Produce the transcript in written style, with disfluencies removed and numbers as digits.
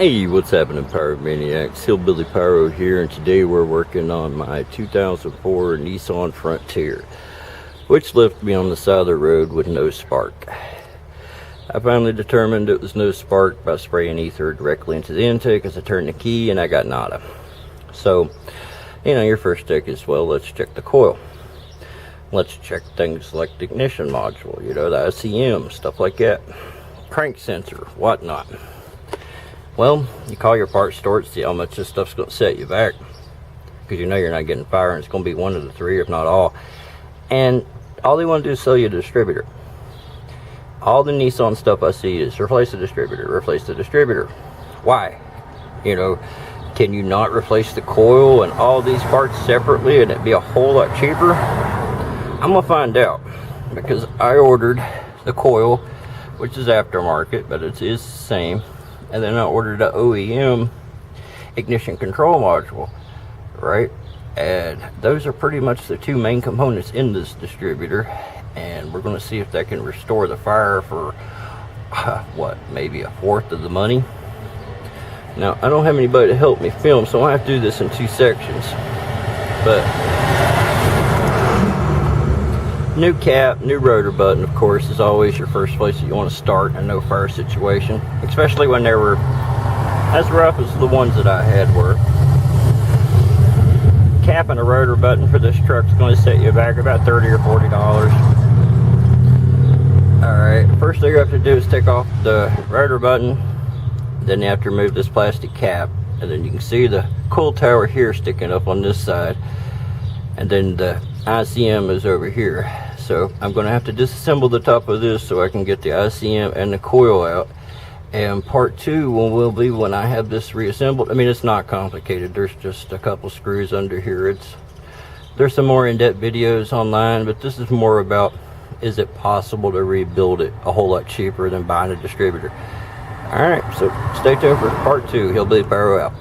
Hey, what's happening, Pyromaniacs? Hillbilly Pyro here, and today we're working on my 2004 Nissan Frontier, which left me on the side of the road with no spark. I finally determined it was no spark by spraying ether directly into the intake as I turned the key, and I got nada. So, your first step is, well, let's check the coil. Let's check things like the ignition module, the ICM, stuff like that. Crank sensor, whatnot. Well, you call your parts store to see how much this stuff's going to set you back, because you're not getting fire, and it's going to be one of the three, if not all. And all they want to do is sell you a distributor. All the Nissan stuff I see is replace the distributor, replace the distributor. Why? Can you not replace the coil and all these parts separately and it'd be a whole lot cheaper? I'm going to find out, because I ordered the coil, which is aftermarket, but it is the same. And then I ordered an OEM ignition control module, right? And those are pretty much the two main components in this distributor. And we're going to see if that can restore the fire for, maybe a fourth of the money. Now, I don't have anybody to help me film, so I have to do this in two sections. But new cap, new rotor button, of course, is always your first place that you want to start in a no fire situation, especially when they were as rough as the ones that I had were. Cap and a rotor button for this truck is going to set you back about $30 or $40. Alright, first thing you have to do is take off the rotor button, then you have to remove this plastic cap, and then you can see the coil tower here sticking up on this side, and then the ICM is over here. So I'm going to have to disassemble the top of this so I can get the ICM and the coil out. And part two will be when I have this reassembled. I mean, it's not complicated. There's just a couple screws under here. There's some more in-depth videos online, but this is more about, is it possible to rebuild it a whole lot cheaper than buying a distributor? Alright, so stay tuned for part two. Hillbilly Pyro out.